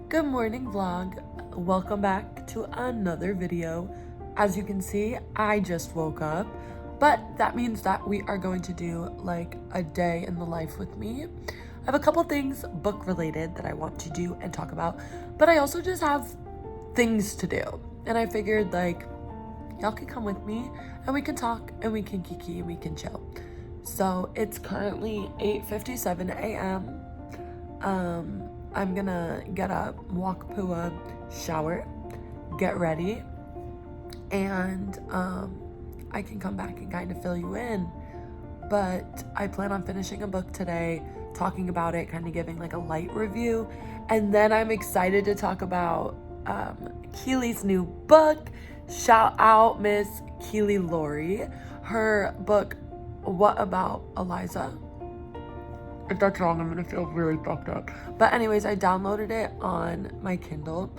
Good morning vlog. Welcome back to another video. As you can see, I just woke up, but that means that we are going to do like a day in the life with me. I have a couple things book related that I want to do and talk about, but I also just have things to do. And I figured like y'all can come with me and we can talk and we can kiki and we can chill. So it's currently 8:57 a.m. I'm gonna get up, walk Pua, shower, get ready, and I can come back and kind of fill you in. But I plan on finishing a book today, talking about it, kind of giving like a light review, and then I'm excited to talk about Keely's new book. Shout out Miss Keely Laurie. Her book, What About Eliza? If that's wrong, I'm gonna feel really fucked up. But anyways, I downloaded it on my Kindle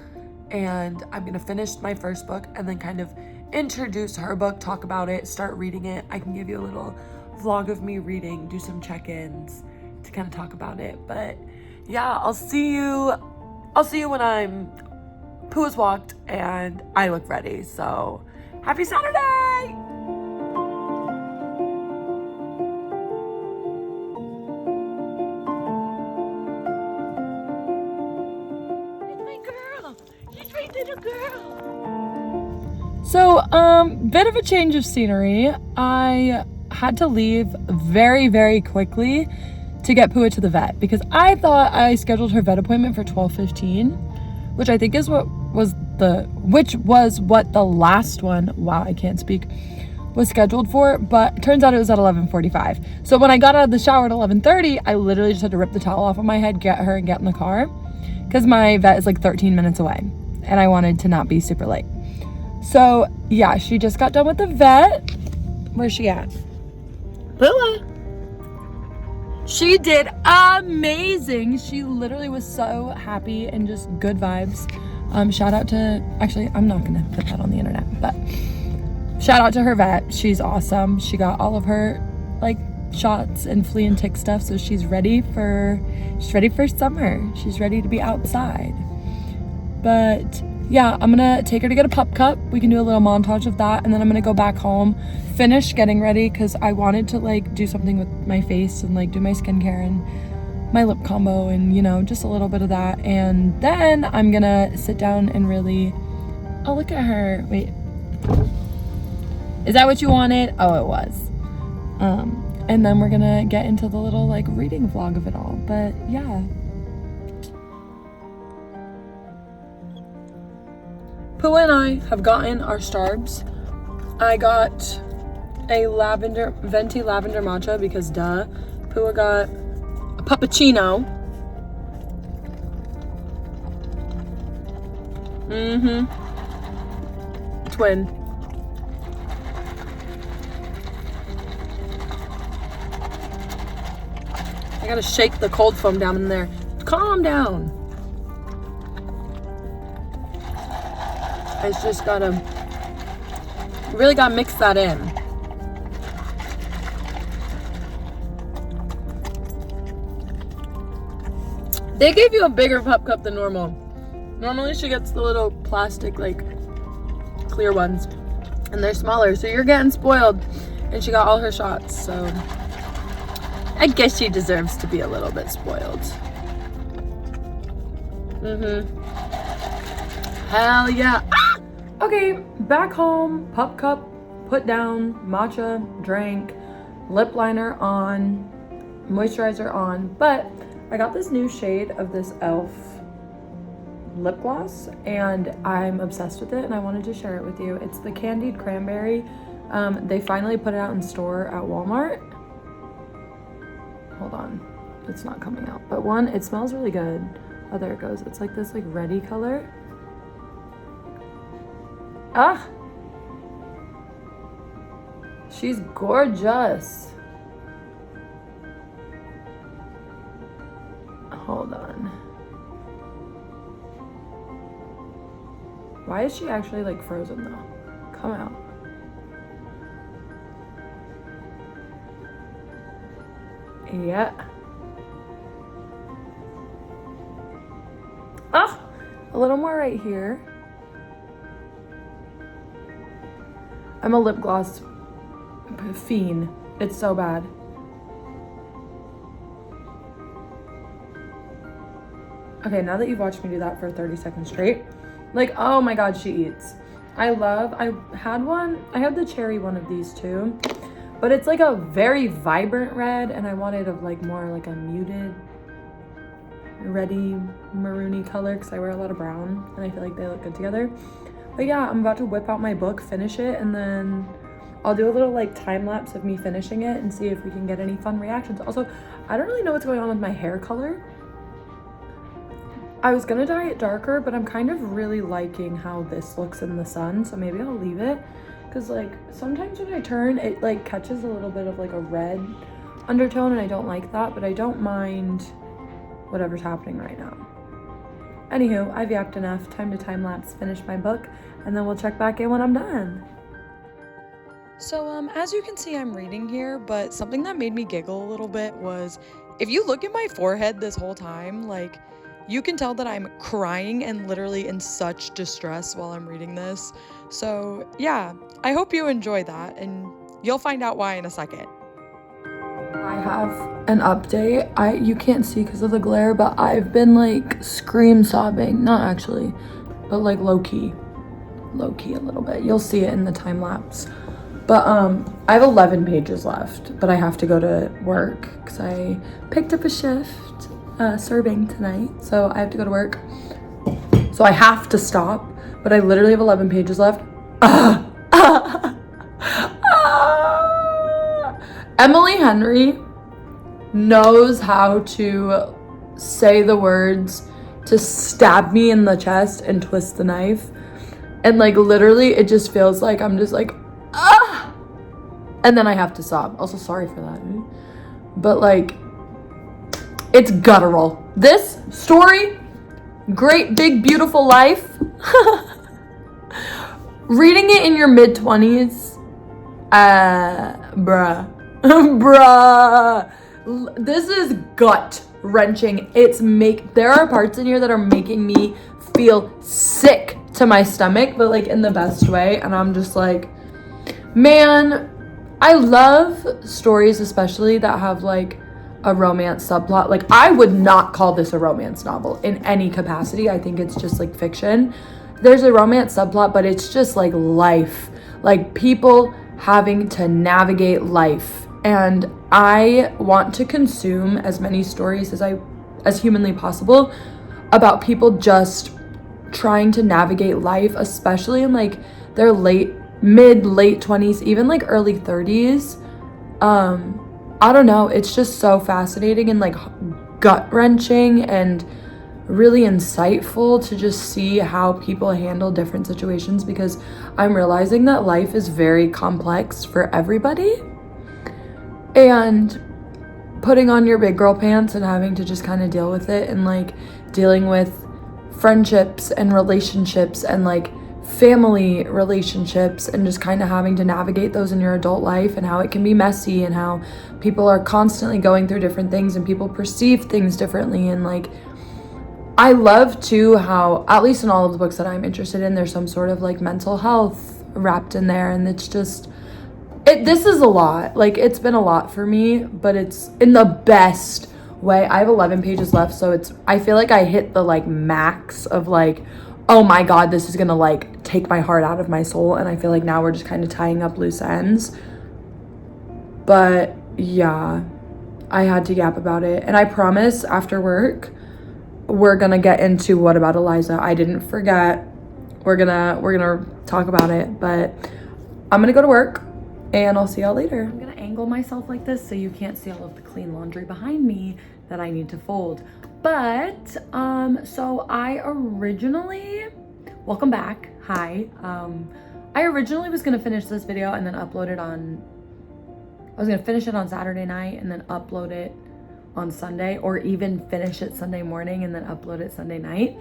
and I'm gonna finish my first book and then kind of introduce her book, talk about it, start reading it. I can give you a little vlog of me reading, do some check-ins to kind of talk about it. But yeah, I'll see you when Pua's walked and I look ready. So happy Saturday! So, bit of a change of scenery. I had to leave very, very quickly to get Pua to the vet because I thought I scheduled her vet appointment for 12:15, which I think is what the last one, wow, I can't speak, was scheduled for, but turns out it was at 11:45. So when I got out of the shower at 11:30, I literally just had to rip the towel off of my head, get her and get in the car because my vet is like 13 minutes away and I wanted to not be super late. So yeah, she just got done with the vet. Where's she at? Pua. She did amazing. She literally was so happy and just good vibes. Shout out to, actually, I'm not gonna put that on the internet, but shout out to her vet. She's awesome. She got all of her like shots and flea and tick stuff, so she's ready for summer. She's ready to be outside. But yeah, I'm gonna take her to get a pup cup. We can do a little montage of that, and then I'm gonna go back home, finish getting ready because I wanted to like do something with my face and like do my skincare and my lip combo and just a little bit of that. And then I'm gonna sit down and really, oh, look at her. Wait, is that what you wanted? Oh, it was. And then we're gonna get into the little like reading vlog of it all. But yeah. Pua and I have gotten our Starbs. I got a venti lavender matcha because duh. Pua got a puppuccino. Twin. I gotta shake the cold foam down in there. Calm down. It's just really gotta mix that in. They gave you a bigger pup cup than normal. Normally she gets the little plastic like clear ones and they're smaller, so you're getting spoiled. And she got all her shots, so I guess she deserves to be a little bit spoiled. Hell yeah. Okay, back home, pup cup put down, matcha drank, lip liner on, moisturizer on, but I got this new shade of this e.l.f. lip gloss and I'm obsessed with it and I wanted to share it with you. It's the Candied Cranberry. They finally put it out in store at Walmart. Hold on, it's not coming out, but one, it smells really good. Oh, there it goes. It's like this like reddy color. Ah, she's gorgeous. Hold on. Why is she actually like frozen though? Come out. Yeah. Ah, A little more right here. I'm a lip gloss fiend. It's so bad. Okay, now that you've watched me do that for 30 seconds straight, like, oh my God, she eats. I had the cherry one of these too, but it's like a very vibrant red, and I wanted like more like a muted, reddy, maroony color because I wear a lot of brown and I feel like they look good together. But yeah, I'm about to whip out my book, finish it, and then I'll do a little like time lapse of me finishing it and see if we can get any fun reactions. Also, I don't really know what's going on with my hair color. I was gonna dye it darker, but I'm kind of really liking how this looks in the sun, so maybe I'll leave it. Because like sometimes when I turn, it like catches a little bit of like a red undertone, and I don't like that, but I don't mind whatever's happening right now. Anywho, I've yapped enough. Time to time lapse, finish my book, and then we'll check back in when I'm done. So as you can see, I'm reading here, but something that made me giggle a little bit was, if you look at my forehead this whole time, like, you can tell that I'm crying and literally in such distress while I'm reading this. So yeah, I hope you enjoy that, and you'll find out why in a second. I have an update. You can't see because of the glare, but I've been like scream sobbing. Not actually, but like low-key a little bit. You'll see it in the time lapse. But I have 11 pages left, but I have to go to work because I picked up a shift serving tonight, so I have to go to work. So I have to stop, but I literally have 11 pages left. Emily Henry knows how to say the words to stab me in the chest and twist the knife. And like literally it just feels like I'm just like, ah! And then I have to sob. Also, sorry for that. But like, it's guttural. This story, Great Big Beautiful Life, reading it in your mid-20s, bruh. Bruh. This is gut-wrenching. There are parts in here that are making me feel sick to my stomach, but like in the best way. And I'm just like, man, I love stories, especially that have like a romance subplot. Like, I would not call this a romance novel in any capacity. I think it's just like fiction. There's a romance subplot, but it's just like life, like people having to navigate life. And I want to consume as many stories as humanly possible about people just trying to navigate life, especially in like their late 20s, even like early 30s. I don't know, it's just so fascinating and like gut-wrenching and really insightful to just see how people handle different situations, because I'm realizing that life is very complex for everybody, and putting on your big girl pants and having to just kind of deal with it, and like dealing with friendships and relationships and like family relationships, and just kind of having to navigate those in your adult life, and how it can be messy, and how people are constantly going through different things and people perceive things differently. And like, I love too how, at least in all of the books that I'm interested in, there's some sort of like mental health wrapped in there, and it's just this is a lot. Like, it's been a lot for me, but it's in the best way. I have 11 pages left, so I feel like I hit the like max of like, oh my God, this is gonna like take my heart out of my soul. And I feel like now we're just kind of tying up loose ends. But yeah, I had to yap about it. And I promise after work, we're gonna get into What About Eliza. I didn't forget. We're gonna talk about it, but I'm gonna go to work and I'll see y'all later. I'm gonna angle myself like this so you can't see all of the clean laundry behind me that I need to fold. But so I originally, welcome back, hi. I originally was gonna finish this video and then upload it on, I was gonna finish it on Saturday night and then upload it on Sunday, or even finish it Sunday morning and then upload it Sunday night.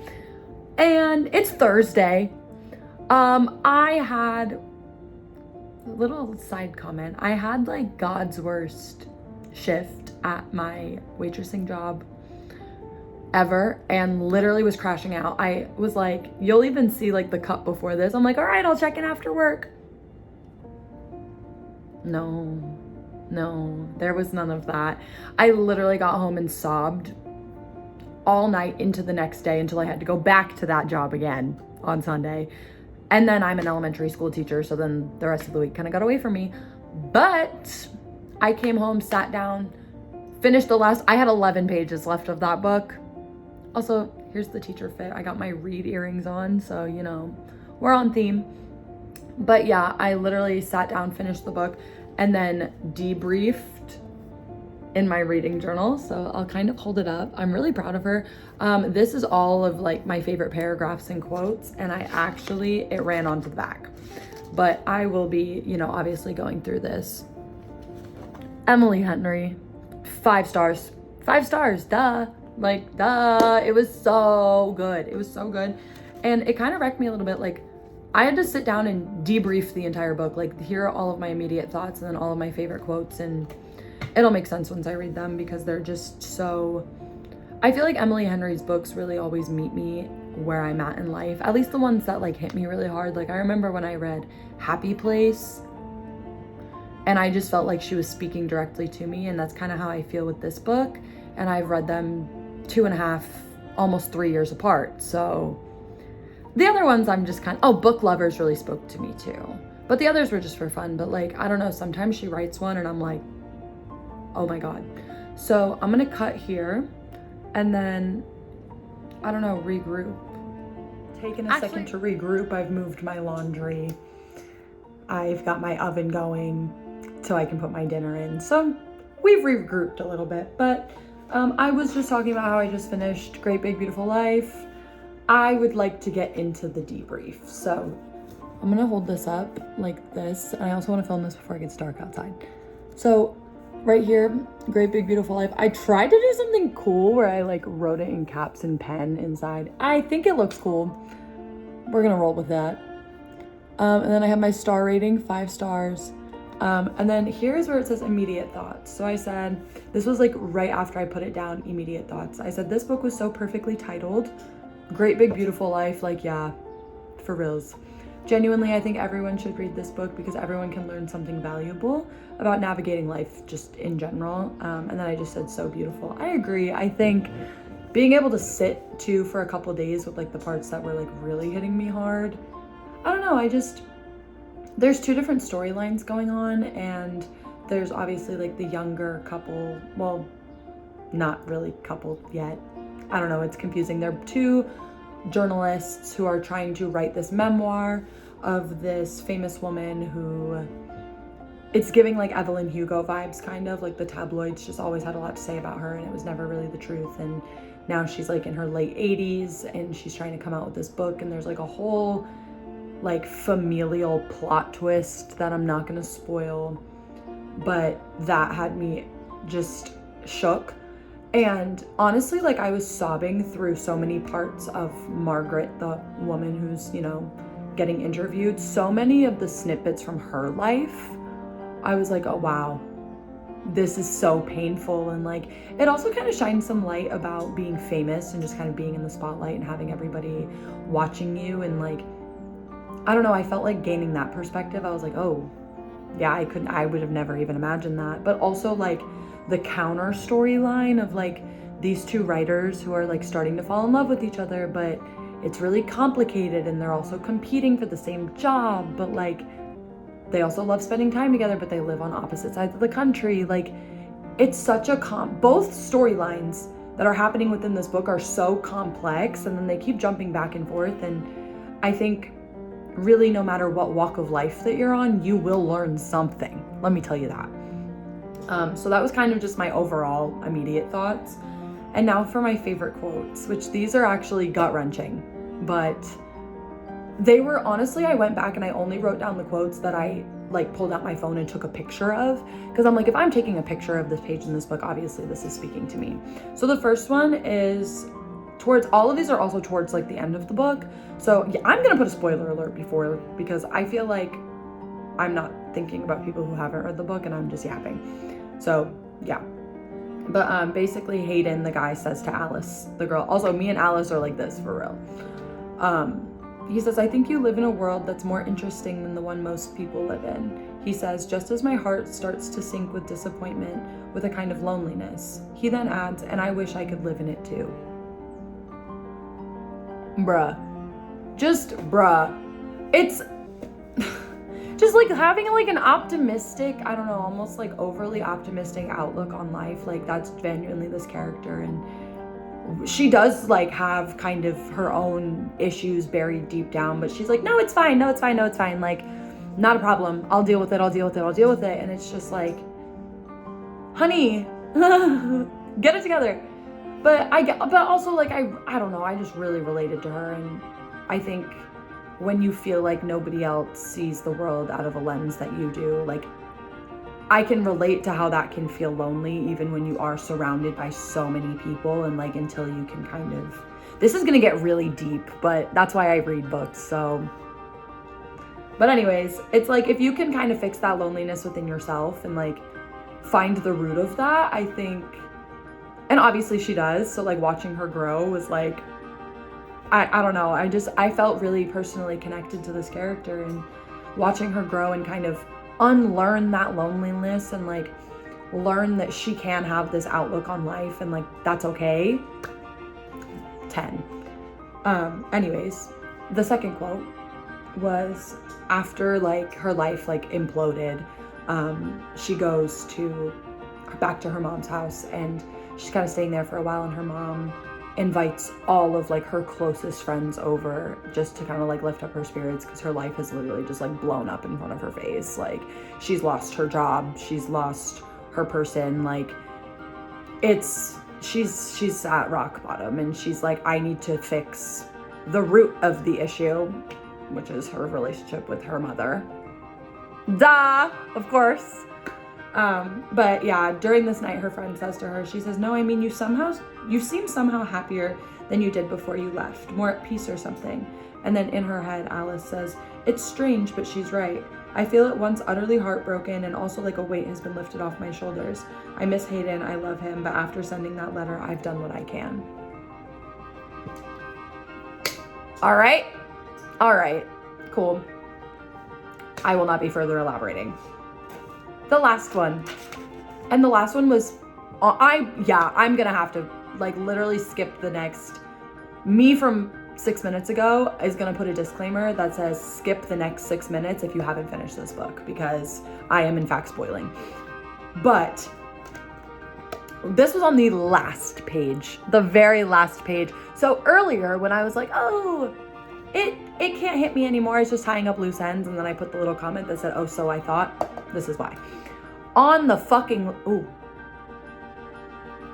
And it's Thursday. I had a little side comment. I had like God's worst shift at my waitressing job. ever, and literally was crashing out. I was like, you'll even see like the cup before this. I'm like, all right, I'll check in after work. No, there was none of that. I literally got home and sobbed all night into the next day until I had to go back to that job again on Sunday. And then I'm an elementary school teacher, so then the rest of the week kind of got away from me. But I came home, sat down, finished I had 11 pages left of that book. Also, here's the teacher fit. I got my reed earrings on, so, you know, we're on theme. But yeah, I literally sat down, finished the book, and then debriefed in my reading journal. So I'll kind of hold it up. I'm really proud of her. This is all of like my favorite paragraphs and quotes, and it ran onto the back. But I will be, you know, obviously going through this. Emily Henry, 5 stars. 5 stars, duh. Like, duh. It was so good. It was so good. And it kind of wrecked me a little bit. Like, I had to sit down and debrief the entire book. Like, here are all of my immediate thoughts and then all of my favorite quotes. And it'll make sense once I read them because they're just so... I feel like Emily Henry's books really always meet me where I'm at in life. At least the ones that, like, hit me really hard. Like, I remember when I read Happy Place, and I just felt like she was speaking directly to me, and that's kind of how I feel with this book. And I've read them 2.5, almost 3 years apart. So the other ones I'm just Book Lovers really spoke to me too. But the others were just for fun. But like, I don't know, sometimes she writes one and I'm like, oh my God. So I'm gonna cut here and then, I don't know, regroup. Taking a second to regroup. I've moved my laundry. I've got my oven going so I can put my dinner in. So we've regrouped a little bit, but I was just talking about how I just finished Great Big Beautiful Life. I would like to get into the debrief. So I'm gonna hold this up like this. And I also wanna film this before it gets dark outside. So right here, Great Big Beautiful Life. I tried to do something cool where I like wrote it in caps and pen inside. I think it looks cool. We're gonna roll with that. And then I have my star rating, 5 stars. And then here's where it says immediate thoughts. So I said, this was like right after I put it down, immediate thoughts. I said, this book was so perfectly titled, Great Big Beautiful Life. Like, yeah, for reals. Genuinely, I think everyone should read this book because everyone can learn something valuable about navigating life just in general. And then I just said, so beautiful. I agree. I think being able to sit too for a couple days with like the parts that were like really hitting me hard. I don't know. There's 2 different storylines going on, and there's obviously like the younger couple. Well, not really couple yet. I don't know. It's confusing. They're 2 journalists who are trying to write this memoir of this famous woman who, it's giving like Evelyn Hugo vibes, kind of like the tabloids just always had a lot to say about her and it was never really the truth. And now she's like in her late 80s and she's trying to come out with this book, and there's like a whole like familial plot twist that I'm not gonna spoil, but that had me just shook. And honestly, like I was sobbing through so many parts of Margaret, the woman who's, you know, getting interviewed. So many of the snippets from her life, I was like, oh wow, this is so painful. And like, it also kind of shined some light about being famous and just kind of being in the spotlight and having everybody watching you. And like, I don't know, I felt like gaining that perspective. I was like, oh yeah, I would have never even imagined that. But also like the counter storyline of like these 2 writers who are like starting to fall in love with each other, but it's really complicated and they're also competing for the same job, but like they also love spending time together, but they live on opposite sides of the country. Like it's such a both storylines that are happening within this book are so complex, and then they keep jumping back and forth. And I think really no matter what walk of life that you're on, you will learn something. Let me tell you that. So that was kind of just my overall immediate thoughts. And now for my favorite quotes, which these are actually gut-wrenching, but they were, honestly, I went back and I only wrote down the quotes that I like pulled out my phone and took a picture of, because I'm like, if I'm taking a picture of this page in this book, obviously this is speaking to me. So the first one is all of these are also towards like the end of the book. So yeah, I'm gonna put a spoiler alert because I feel like I'm not thinking about people who haven't read the book and I'm just yapping. So yeah. But basically Hayden, the guy, says to Alice, the girl, also me and Alice are like this for real. He says, I think you live in a world that's more interesting than the one most people live in. He says, just as my heart starts to sink with disappointment, with a kind of loneliness. He then adds, and I wish I could live in it too. Bruh. Just bruh. It's just like having like an optimistic, I don't know, almost like overly optimistic outlook on life. Like that's genuinely this character, and she does like have kind of her own issues buried deep down, but she's like, no, it's fine, no, it's fine, no, it's fine. Like, not a problem. I'll deal with it, I'll deal with it, I'll deal with it. And it's just like, honey, get it together. But also like, I don't know, I just really related to her. And I think when you feel like nobody else sees the world out of a lens that you do, like, I can relate to how that can feel lonely even when you are surrounded by so many people, and like until you can kind of, this is gonna get really deep, but that's why I read books, so. But anyways, it's like if you can kind of fix that loneliness within yourself and like find the root of that, I think, and obviously she does, so like watching her grow was like, I don't know, I felt really personally connected to this character, and watching her grow and kind of unlearn that loneliness and like learn that she can have this outlook on life and like that's okay. 10. Anyways, the second quote was after like her life like imploded, she goes back to her mom's house, and she's kind of staying there for a while, and her mom invites all of like her closest friends over just to kind of like lift up her spirits, because her life has literally just like blown up in front of her face. Like she's lost her job, she's lost her person, like she's at rock bottom, and she's like, I need to fix the root of the issue, which is her relationship with her mother. Duh, of course. But yeah, during this night, her friend says to her, she says, no, I mean, you seem somehow happier than you did before you left, more at peace or something. And then in her head, Alice says, it's strange, but she's right. I feel at once utterly heartbroken, and also like a weight has been lifted off my shoulders. I miss Hayden, I love him, but after sending that letter, I've done what I can. All right, cool. I will not be further elaborating. The last one. And the last one was, I'm gonna have to like literally skip the next. Me from 6 minutes ago is gonna put a disclaimer that says skip the next 6 minutes if you haven't finished this book, because I am in fact spoiling. But this was on the last page, the very last page. So earlier when I was like, oh, it can't hit me anymore, it's just tying up loose ends, and then I put the little comment that said, oh, so I thought, this is why. On the fucking, ooh,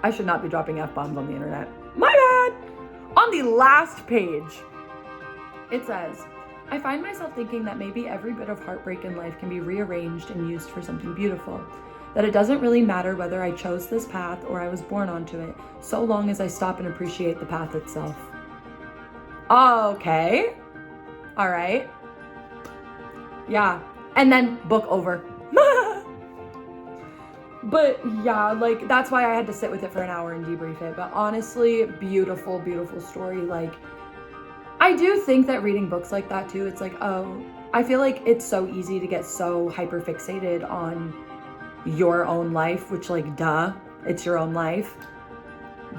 I should not be dropping F-bombs on the internet. My bad. On the last page, it says, I find myself thinking that maybe every bit of heartbreak in life can be rearranged and used for something beautiful. That it doesn't really matter whether I chose this path or I was born onto it, so long as I stop and appreciate the path itself. Okay. All right. Yeah. And then book over. But yeah, like that's why I had to sit with it for an hour and debrief it. But honestly, beautiful, beautiful story. Like I do think that reading books like that too, it's like, oh, I feel like it's so easy to get so hyper fixated on your own life, which like, duh, it's your own life.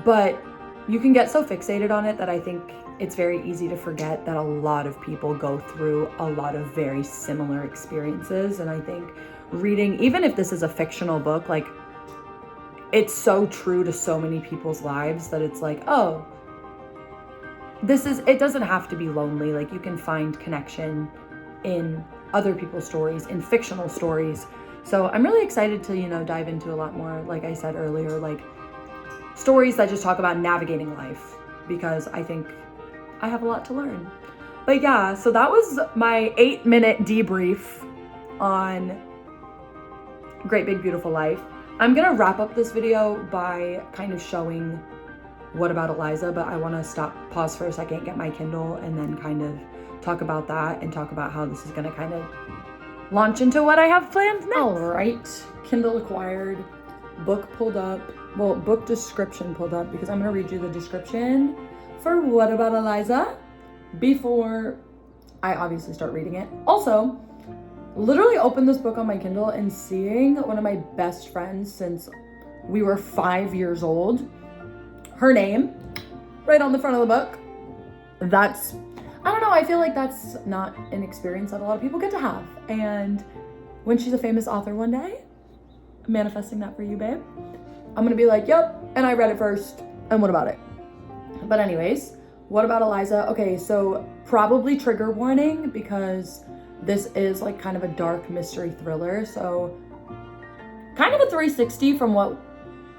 But you can get so fixated on it that I think it's very easy to forget that a lot of people go through a lot of very similar experiences. And I think reading, even if this is a fictional book, like it's so true to so many people's lives that it's like, oh, it doesn't have to be lonely. Like you can find connection in other people's stories, in fictional stories. So I'm really excited to, dive into a lot more, like I said earlier, like stories that just talk about navigating life, because I think I have a lot to learn. But yeah, so that was my 8-minute debrief on Great Big Beautiful Life. I'm gonna wrap up this video by kind of showing what about Eliza, but I wanna pause for a second, get my Kindle, and then kind of talk about that and talk about how this is gonna kind of launch into what I have planned next. All right, Kindle acquired, book pulled up. book description pulled up because I'm going to read you the description for What About Eliza before I obviously start reading it. Also, literally opened this book on my Kindle and seeing one of my best friends since we were 5 years old, her name right on the front of the book. That's, I don't know, I feel like that's not an experience that a lot of people get to have. And when she's a famous author one day, I'm manifesting that for you, babe, I'm gonna be like, yep, and I read it first, and what about it? But anyways, What About Eliza? Okay, so probably trigger warning because this is like kind of a dark mystery thriller. So kind of a 360 from what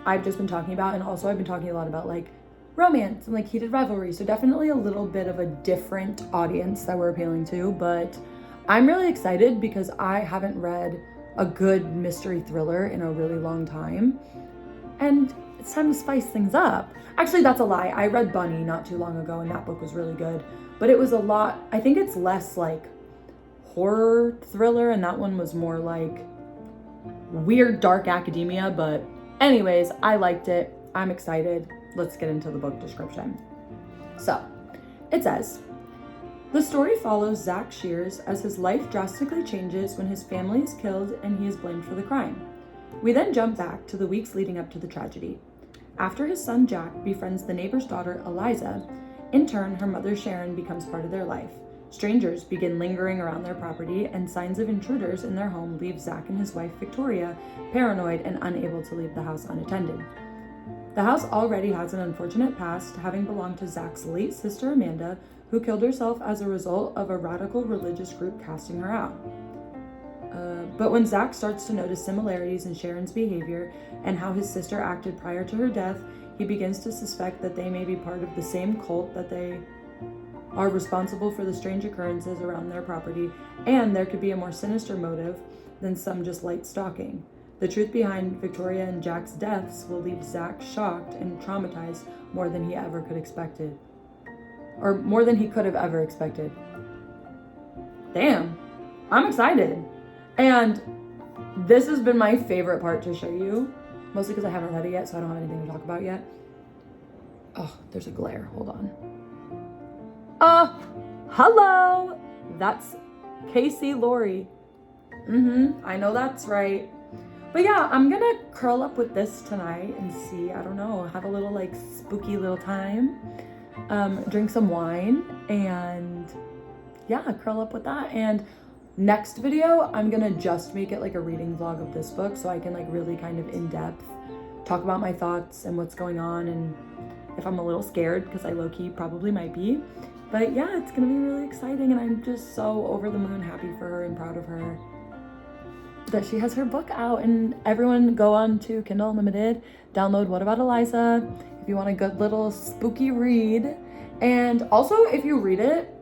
I've just been talking about. And also I've been talking a lot about like romance and like heated rivalry. So definitely a little bit of a different audience that we're appealing to. But I'm really excited because I haven't read a good mystery thriller in a really long time. And it's time to spice things up. Actually, that's a lie. I read Bunny not too long ago and that book was really good. But it was a lot, I think it's less like horror thriller and that one was more like weird dark academia. But anyways, I liked it. I'm excited. Let's get into the book description. So it says, the story follows Zach Shears as his life drastically changes when his family is killed and he is blamed for the crime. We then jump back to the weeks leading up to the tragedy. After his son Jack befriends the neighbor's daughter Eliza, in turn her mother Sharon becomes part of their life. Strangers begin lingering around their property and signs of intruders in their home leave Zach and his wife Victoria paranoid and unable to leave the house unattended. The house already has an unfortunate past, having belonged to Zach's late sister Amanda, who killed herself as a result of a radical religious group casting her out. But when Zach starts to notice similarities in Sharon's behavior and how his sister acted prior to her death, he begins to suspect that they may be part of the same cult, that they are responsible for the strange occurrences around their property, and there could be a more sinister motive than some just light stalking. The truth behind Victoria and Jack's deaths will leave Zach shocked and traumatized more than he ever could expected. Or more than he could have ever expected. Damn, I'm excited. And this has been my favorite part to show you, mostly because I haven't read it yet, so I don't have anything to talk about yet. Oh, there's a glare, hold on. Hello, that's Casey Laurie. I know that's right. But yeah, I'm gonna curl up with this tonight and see, I don't know, have a little like spooky little time, drink some wine, and yeah, curl up with that. And next video, I'm gonna just make it like a reading vlog of this book so I can like really kind of in depth talk about my thoughts and what's going on, and if I'm a little scared, because I low-key probably might be. But yeah, it's gonna be really exciting, and I'm just so over the moon happy for her and proud of her that she has her book out. And everyone go on to Kindle Unlimited, download What About Eliza if you want a good little spooky read. And also, if you read it,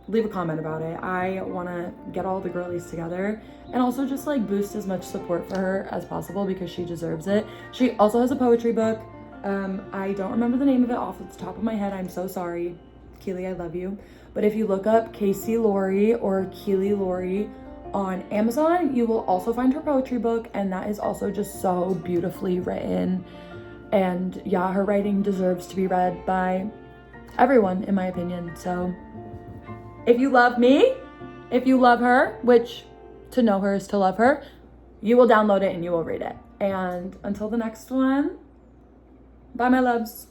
leave a comment about it. I want to get all the girlies together and also just like boost as much support for her as possible because she deserves it. She also has a poetry book. I don't remember the name of it off the top of my head. I'm so sorry. Keely, I love you. But if you look up Casey Laurie or Keely Laurie on Amazon, you will also find her poetry book, and that is also just so beautifully written. And yeah, her writing deserves to be read by everyone, in my opinion. So if you love me, if you love her, which to know her is to love her, you will download it and you will read it. And until the next one, bye my loves.